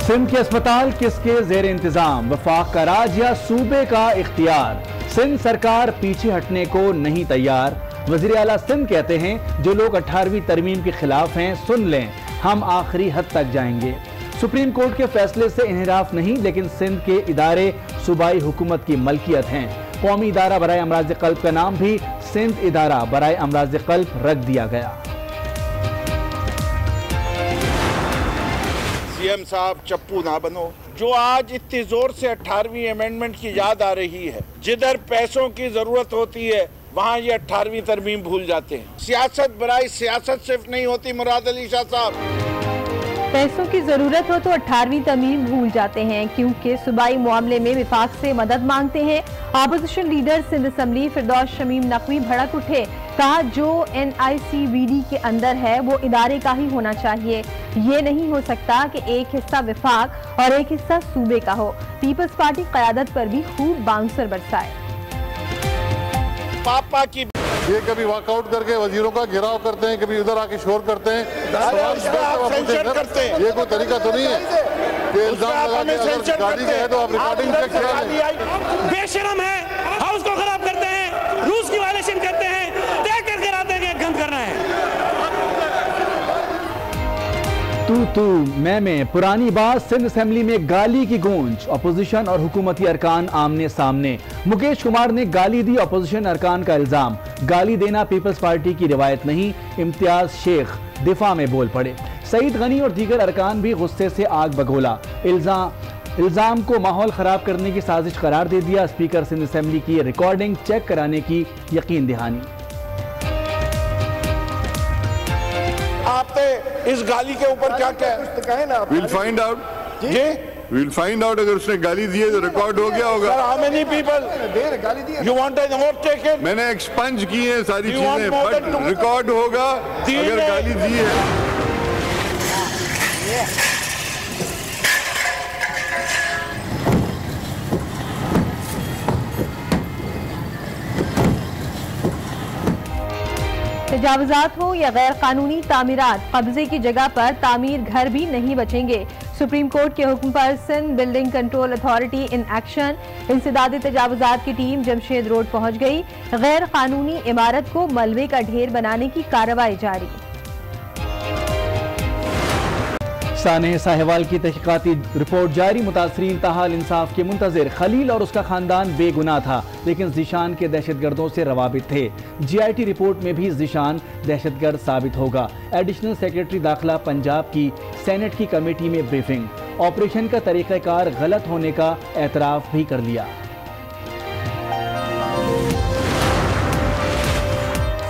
सिंध के अस्पताल किसके जेर इंतजाम, वफाक का राज या सूबे का इख्तियार? सिंध सरकार पीछे हटने को नहीं तैयार। वजीर आला सिंध कहते हैं जो लोग 18वीं तरमीम के खिलाफ हैं सुन लें, हम आखिरी हद तक जाएंगे। सुप्रीम कोर्ट के फैसले से इन्हिराफ नहीं, लेकिन सिंध के इदारे सूबाई हुकूमत की मलकियत हैं। कौमी इदारा बराए अमराज कल्ब का नाम भी सिंध इदारा बराए अमराज कल्ब रख दिया गया। सीएम साहब चप्पू ना बनो। जो आज इतनी जोर से 18वीं अमेंडमेंट की याद आ रही है, जिधर पैसों की जरूरत होती है वहाँ ये 18वीं तरमीम भूल जाते हैं। सियासत बराई सियासत सिर्फ नहीं होती मुराद अली शाह साहब। पैसों की जरूरत हो तो 18वीं तरमीम भूल जाते हैं, क्योंकि सूबाई मामले में विफाक से मदद मांगते हैं। अपोजिशन लीडर सिंध असम्बली फिरदौस शमीम नकवी भड़क उठे, कहा जो NICVD के अंदर है वो इदारे का ही होना चाहिए। ये नहीं हो सकता कि एक हिस्सा विफाक और एक हिस्सा सूबे का हो। पीपल्स पार्टी क़यादत पर भी खूब बाउंसर बरसाए। पापा की ये कभी वॉकआउट करके वजीरों का घेराव करते हैं, कभी उधर आके शोर करते हैं। ये कोई तरीका तो नहीं है कि इल्जाम लगा के अगर गाड़ी का है तो आप रिकॉर्डिंग चेक करा लें। बेशरम है, हाउस को खराब करते हैं, रूल्स की वायलेशन करते हैं, तय करके आते हैं कि गंद करना है। तू मैं पुरानी बात। सिंध असेंबली में गाली की गूंज, अपोजिशन और हुकूमती अरकान आमने सामने। मुकेश कुमार ने गाली दी, अपोजिशन अरकान का इल्जाम। गाली देना पीपल्स पार्टी की रिवायत नहीं। इम्तियाज शेख दिफा में बोल पड़े। सईद गनी और दीगर अरकान भी गुस्से से आग बगोला। इल्जाम को माहौल खराब करने की साजिश करार दे दिया। स्पीकर सिंध असेंबली की रिकॉर्डिंग चेक कराने की यकीन दहानी। आपने इस गाली के ऊपर क्या कहे ना? We'll find out. जी We'll find out अगर उसने गाली दी है तो रिकॉर्ड हो गया होगा। How many people? गाली दी है। You want an vote taken? मैंने एक्सपंज की है सारी चीजें, बट रिकॉर्ड होगा अगर गाली दी है। तजावुजात हो या गैर कानूनी तामीरात, कब्जे की जगह पर तामीर घर भी नहीं बचेंगे। सुप्रीम कोर्ट के हुक्म पर Sindh building control authority in action. इंसदादी तजावुजात की टीम जमशेद रोड पहुंच गई। गैर कानूनी इमारत को मलबे का ढेर बनाने की कार्रवाई जारी। साने साहिवाल की तहकीकाती रिपोर्ट जारी। मुतासरीन ताहाल इंसाफ के मुंतजिर। खलील और उसका खानदान बेगुनाह था, लेकिन जीशान के दहशतगर्दों से रवाबित थे। GIT रिपोर्ट में भी जीशान दहशतगर्द साबित होगा। एडिशनल सेक्रेटरी दाखिला पंजाब की सेनेट की कमेटी में ब्रीफिंग। ऑपरेशन का तरीक़ाकार गलत होने का एतराफ़ भी कर लिया।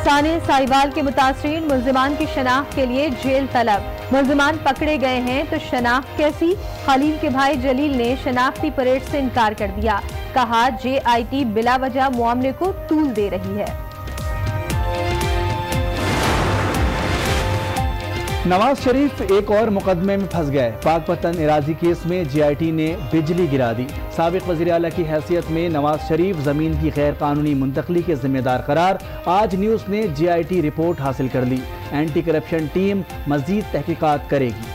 साने साहिवाल के मुतासरीन मुल्जिमान की शनाख्त के लिए जेल तलब। मुल्जिमान पकड़े गए हैं तो शनाख्त कैसी? खलील के भाई जलील ने शनाख्ती परेड से इनकार कर दिया। कहा JIT बिला वजह मामले को तूल दे रही है। नवाज शरीफ एक और मुकदमे में फंस गए। पाकपतन इराजी केस में JIT ने बिजली गिरा दी। साबिक वज़ीर आला की हैसियत में नवाज शरीफ जमीन की गैर कानूनी मुंतकली के जिम्मेदार करार। आज न्यूज़ ने JIT रिपोर्ट हासिल कर ली। एंटी करप्शन टीम मजीद तहकीकात करेगी।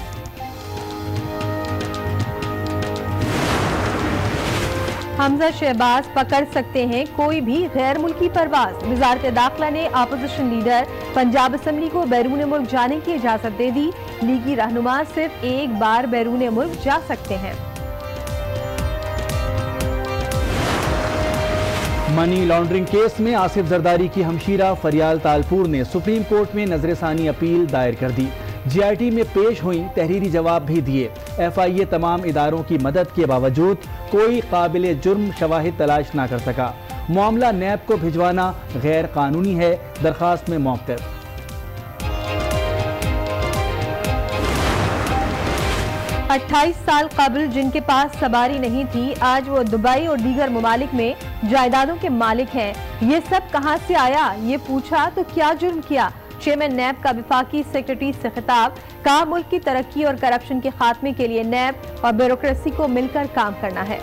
हमजा शहबाज पकड़ सकते हैं कोई भी गैर मुल्की परवाज। वजारत दाखिला ने अपोजिशन लीडर पंजाब असम्बली को बैरून मुल्क जाने की इजाजत दे दी। लीगी रहनुमा सिर्फ एक बार बैरून मुल्क जा सकते हैं। मनी लॉन्ड्रिंग केस में आसिफ जरदारी की हमशीरा फरियाल तालपुर ने सुप्रीम कोर्ट में नजरसानी अपील दायर कर दी। JIT में पेश हुई, तहरीरी जवाब भी दिए। FIA तमाम इदारों की मदद के बावजूद कोई काबिल जुर्म शवाहिद तलाश ना कर सका। मामला NAB को भिजवाना गैर कानूनी है। दरखास्त में मौक़िफ़। अट्ठाईस साल कबल जिनके पास सवारी नहीं थी, आज वो दुबई और दीगर ममालिक में जायदादों के मालिक हैं। ये सब कहाँ से आया? ये पूछा तो क्या जुर्म किया? चेयरमैन NAB का विफाकी सेक्रेटरी से खिताब। कहा मुल्क की तरक्की और करप्शन के खात्मे के लिए NAB और ब्यूरोक्रेसी को मिलकर काम करना है।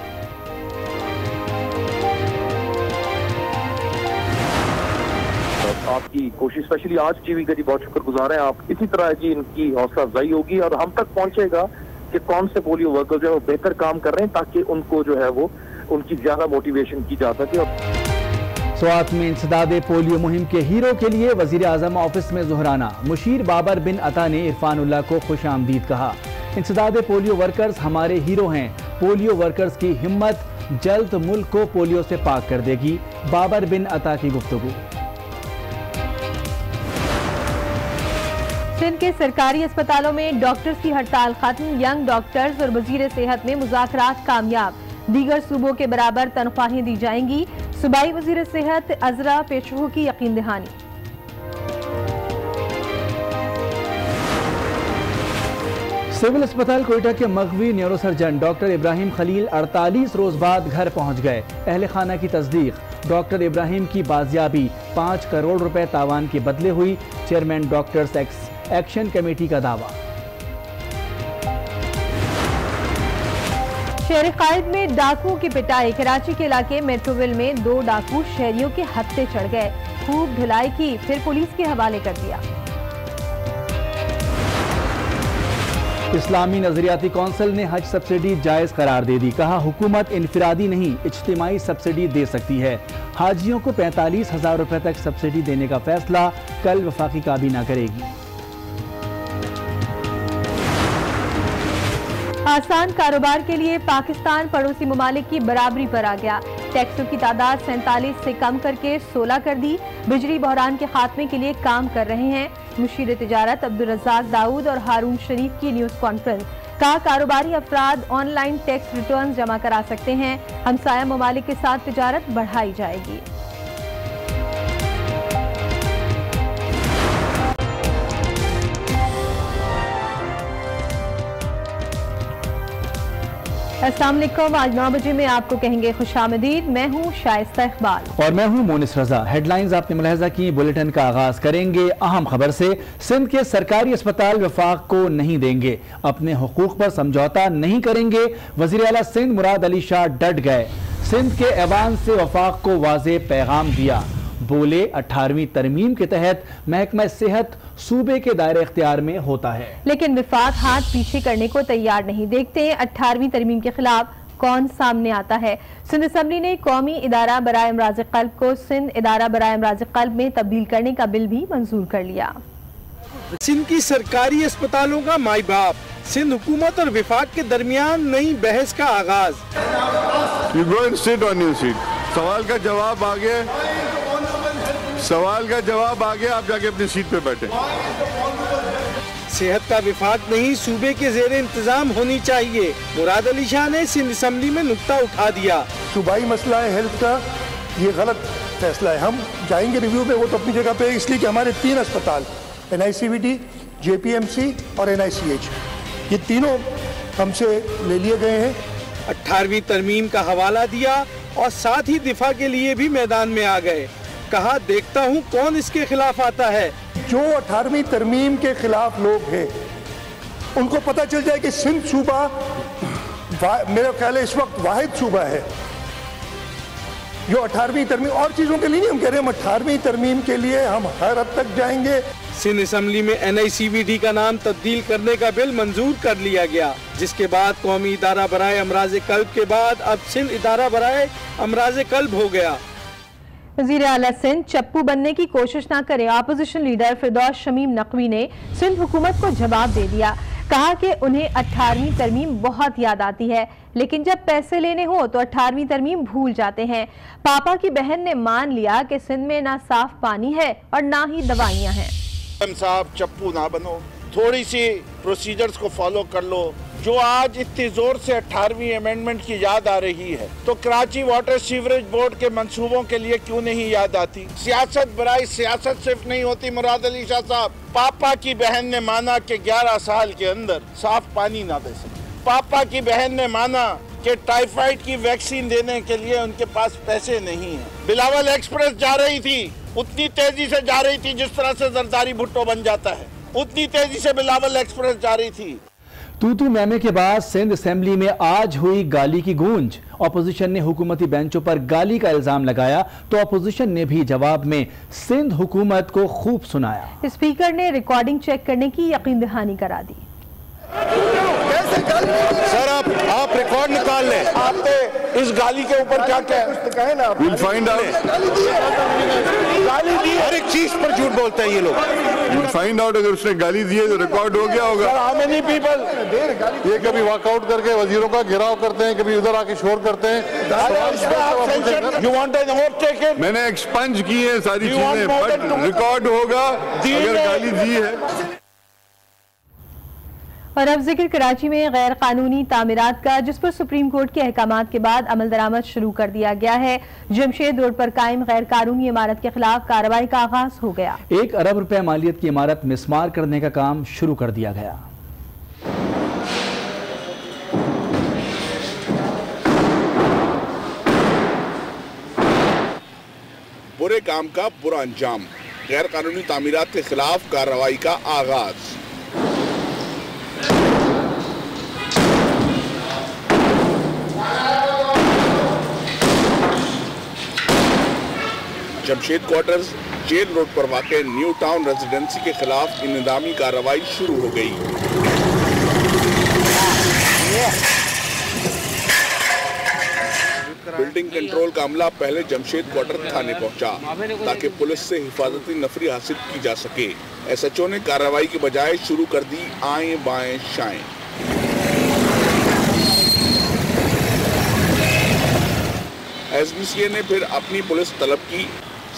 आपकी कोशिश, स्पेशली आज TV का जी बहुत शुक्रगुजार है आप। इसी तरह जी इनकी हौसला अफजाई होगी और हम तक पहुंचेगा कि कौन से पोलियो वर्कर्स जो है वो बेहतर काम कर रहे हैं, ताकि उनको जो है वो उनकी ज्यादा मोटिवेशन की जा सके। स्वात में इंसदाद पोलियो मुहिम के हीरो के लिए वजीर आजम ऑफिस में जुहराना। मुशीर बाबर बिन अता ने इरफानुल्लाह को खुश आमदीद कहा। इंसदाद पोलियो वर्कर्स हमारे हीरो हैं। पोलियो वर्कर्स की हिम्मत जल्द मुल्क को पोलियो से पाक कर देगी। बाबर बिन अता की गुफ्तगू। सिंध के सरकारी अस्पतालों में डॉक्टर्स की हड़ताल खत्म। यंग डॉक्टर्स और वजीर सेहत में मुज़ाकरात कामयाब। दीगर सूबों के बराबर तनख्वाहें दी जाएंगी। सूबाई वजीर सेहत अजरा पेशरू की यकीन दहानी। सिविल अस्पताल कोयटा के मगवी न्यूरोसर्जन डॉक्टर इब्राहिम खलील 48 रोज बाद घर पहुंच गए। अहले खाना की तस्दीक। डॉक्टर इब्राहिम की बाजियाबी 5 करोड़ रुपए तावान के बदले हुई। चेयरमैन डॉक्टर्स एक्शन कमेटी का दावा। शहर कायद में डाकुओं की पिटाई। कराची के इलाके मेट्रोविल में 2 डाकू शहरियों के हत्थे चढ़ गए। खूब ढुलाई की, फिर पुलिस के हवाले कर दिया। इस्लामी नजरियाती कौंसिल ने हज सब्सिडी जायज करार दे दी। कहा हुकूमत इनफरादी नहीं इज्तिमाई सब्सिडी दे सकती है। हाजियों को 45,000 रुपए तक सब्सिडी देने का फैसला कल वफाकी काबीना करेगी। आसान कारोबार के लिए पाकिस्तान पड़ोसी ममालिक की बराबरी पर आ गया। टैक्सों की तादाद 47 से कम करके 16 कर दी। बिजली बहरान के खात्मे के लिए काम कर रहे हैं। मुशीर तिजारत अब्दुल रज़ाक दाऊद और हारून शरीफ की न्यूज़ कॉन्फ्रेंस। कहा कारोबारी अफराद ऑनलाइन टैक्स रिटर्न जमा करा सकते हैं। हमसाया ममालिक के साथ तिजारत बढ़ाई जाएगी। अस्सलाम वालेकुम। आज 9 बजे में आपको कहेंगे खुशामदीद। मैं हूँ शाइस्ता इकबाल और मैं हूँ मोनिस रजा। हेडलाइंस आपने मुलाहिजा की। बुलेटिन का आगाज करेंगे अहम खबर से। सिंध के सरकारी अस्पताल वफाक को नहीं देंगे। अपने हुकूक पर समझौता नहीं करेंगे। वजीर आला सिंध मुराद अली शाह डट गए। सिंध के ऐवान से वफाक को वाज़ेह पैगाम दिया। बोले 18वीं तरमीम के तहत महकमा सेहत सूबे के दायरे इख्तियार में होता है, लेकिन विफाक हाथ पीछे करने को तैयार नहीं। देखते हैं 18वीं तरमीम के खिलाफ कौन सामने आता है। सिंध असम्बली ने कौमी इदारा बराए अमराज़ क़ल्ब को सिंध इदारा बराए अमराज़ क़ल्ब में तब्दील करने का बिल भी मंजूर कर लिया। सिंध की सरकारी अस्पतालों का माई बाप। सिंध हुकूमत और विफाक के दरमियान नई बहस का आगाज। सवाल का जवाब आ गया, आप जाके अपनी सीट पे बैठे। सेहत का विफाक नहीं सूबे के जेर इंतजाम होनी चाहिए। मुराद अली शाह ने सिंध असम्बली में नुक्ता उठा दिया। सूबाई मसला है हेल्थ का, ये गलत फैसला है। हम जाएंगे रिव्यू में, वो तो अपनी जगह पे, इसलिए कि हमारे 3 अस्पताल NICVD, JPMC और NICH, ये तीनों हमसे ले लिए गए हैं। 18वीं तरमीम का हवाला दिया और साथ ही दिफा के लिए भी मैदान में आ गए। कहा देखता हूँ कौन इसके खिलाफ आता है। जो 18वीं तरमीम के खिलाफ लोग हैं उनको पता चल जाए कि सिंध सूबा मेरे ख्याल है इस वक्त वाहिद सूबा है जो 18वीं तरमीम, और चीजों के लिए नहीं हम कह रहे, हम 18वीं तरमीम के लिए हम हर हद तक जाएंगे। सिंध असम्बली में NICVD का नाम तब्दील करने का बिल मंजूर कर लिया गया, जिसके बाद कौमी इदारा बराए अमराज़ क़ल्ब के बाद अब सिंध इदारा बराए अमराज़ क़ल्ब हो गया। वज़ीर आला सिंध चप्पू बनने की कोशिश न करें। अपोजिशन लीडर फिरदौस शमीम नकवी ने सिंध हुकूमत को जवाब दे दिया। कहा कि उन्हें 18वीं तरमीम बहुत याद आती है, लेकिन जब पैसे लेने हो तो 18वीं तरमीम भूल जाते हैं। पापा की बहन ने मान लिया कि सिंध में ना साफ पानी है और ना ही दवाइयाँ हैं। साहब चप्पू ना बनो, थोड़ी सी प्रोसीजर्स को फॉलो कर लो। जो आज इतनी जोर से 18वीं अमेंडमेंट की याद आ रही है, तो कराची वाटर सीवरेज बोर्ड के मंसूबों के लिए क्यों नहीं याद आती? सियासत बराई सियासत सिर्फ नहीं होती मुराद अली शाह साहब। पापा की बहन ने माना कि 11 साल के अंदर साफ पानी ना दे सके। पापा की बहन ने माना कि टाइफाइड की वैक्सीन देने के लिए उनके पास पैसे नहीं है। बिलावल एक्सप्रेस जा रही थी, उतनी तेजी से जा रही थी जिस तरह से जरदारी भुट्टो बन जाता है, उतनी तेजी से बिलावल एक्सप्रेस जा रही थी। तू मैमे के बाद सिंध असेंबली में आज हुई गाली की गूंज। अपोजिशन ने हुकूमती बेंचों पर गाली का इल्जाम लगाया तो अपोजिशन ने भी जवाब में सिंध हुकूमत को खूब सुनाया। स्पीकर ने रिकॉर्डिंग चेक करने की यकीन दहानी करा दी। कैसे सर आप रिकॉर्ड निकाल लें। आपने इस गाली के ऊपर क्या क्या कहे ना, विल फाइंड आउट। गाली दी, हर एक चीज पर झूठ बोलते हैं ये लोग। विल फाइंड आउट, अगर उसने गाली दी है तो रिकॉर्ड हो गया होगा। हाउ मेनी पीपल, ये कभी वॉकआउट करके वजीरों का घेराव करते हैं, कभी उधर आके शोर करते हैं। You want an oath taken? मैंने एक्सपंज की है सारी चीजें, बट रिकॉर्ड होगा अगर गाली दी है। और अब जिक्र कराची में गैर कानूनी तामीरात का, जिस पर सुप्रीम कोर्ट के अहकामात के बाद अमल दरामद शुरू कर दिया गया है। जमशेद रोड पर कायम गैर कानूनी इमारत के खिलाफ कार्रवाई का आगाज हो गया। 1 अरब रुपए मालियत की इमारत मिसमार करने का काम शुरू कर दिया गया। बुरे काम का बुरा अंजाम, गैर कानूनी तामीरात के खिलाफ कार्रवाई का आगाज। जमशेद क्वार्टर्स जेल रोड पर वाक़ न्यू टाउन रेजिडेंसी के खिलाफ इंतजामी कार्रवाई शुरू हो गई। बिल्डिंग कंट्रोल का अमला पहले जमशेद क्वार्टर थाने पहुंचा ताकि पुलिस से हिफाजती नफरी हासिल की जा सके। SHO ने कार्रवाई के बजाय शुरू कर दी आए बाएं शाएं। SBCA ने फिर अपनी पुलिस तलब की,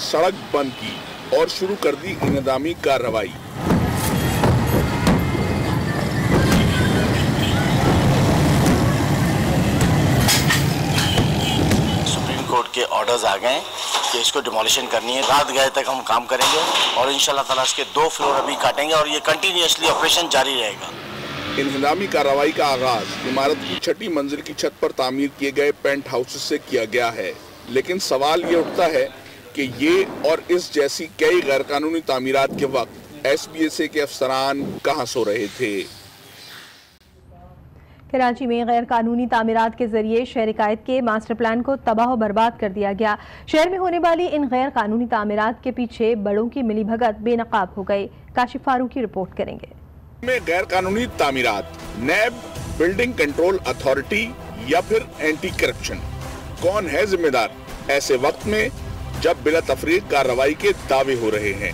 सड़क बंद की और शुरू कर दी इंतजामी कार्रवाई। सुप्रीम कोर्ट के ऑर्डर्स आ गए कि इसको डिमोलिशन करनी है। रात गए तक हम काम करेंगे और इंशाल्लाह ताला इसके 2 फ्लोर अभी काटेंगे और ये कंटिन्यूअसली ऑपरेशन जारी रहेगा। इंतजामी कार्रवाई का आगाज इमारत की 6ठी मंजिल की छत पर तामीर किए गए पेंट हाउसेस से किया गया है, लेकिन सवाल ये उठता है कि ये और इस जैसी कई गैर कानूनी तामीरात के वक्त SBSA के अफसरान कहां सो रहे थे। कराची में गैर कानूनी तामीरात के जरिए शहर कायद के मास्टर प्लान को तबाह बर्बाद कर दिया गया। शहर में होने वाली इन गैर कानूनी तामीरात के पीछे बड़ों की मिलीभगत बेनकाब हो गई। काशिफ फारूक की रिपोर्ट करेंगे। में गैर कानूनी तामीरात, नैब, बिल्डिंग कंट्रोल अथॉरिटी या फिर एंटी करप्शन, कौन है जिम्मेदार ऐसे वक्त में जब बिला तफरीक कार्रवाई के दावे हो रहे हैं।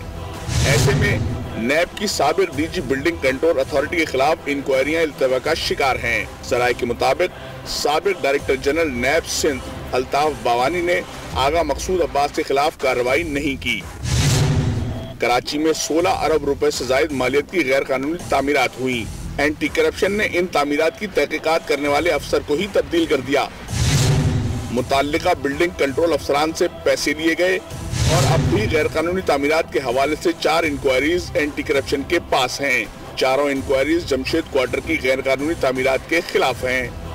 ऐसे में नैब की साबिक DG बिल्डिंग कंट्रोल अथॉरिटी के खिलाफ इंक्वायरियां इल्तवा का शिकार हैं। सराय के मुताबिक साबिक डायरेक्टर जनरल नैब सिंध अल्ताफ बावानी ने आगा मकसूद अब्बास के खिलाफ कार्रवाई नहीं की। कराची में 16 अरब रुपए से जायद मालियत की गैर कानूनी तामीरात हुई। एंटी करप्शन ने इन तामीरात की तहकीकात करने वाले अफसर को ही तब्दील कर दिया। मुताल्लिका बिल्डिंग कंट्रोल अफसरान से पैसे लिए गए और अब भी गैर कानूनी तामीरात के हवाले से 4 इंक्वायरीज एंटी करप्शन के पास हैं। चारों इंक्वायरीज जमशेद क्वार्टर की गैर कानूनी तामीरात के खिलाफ हैं।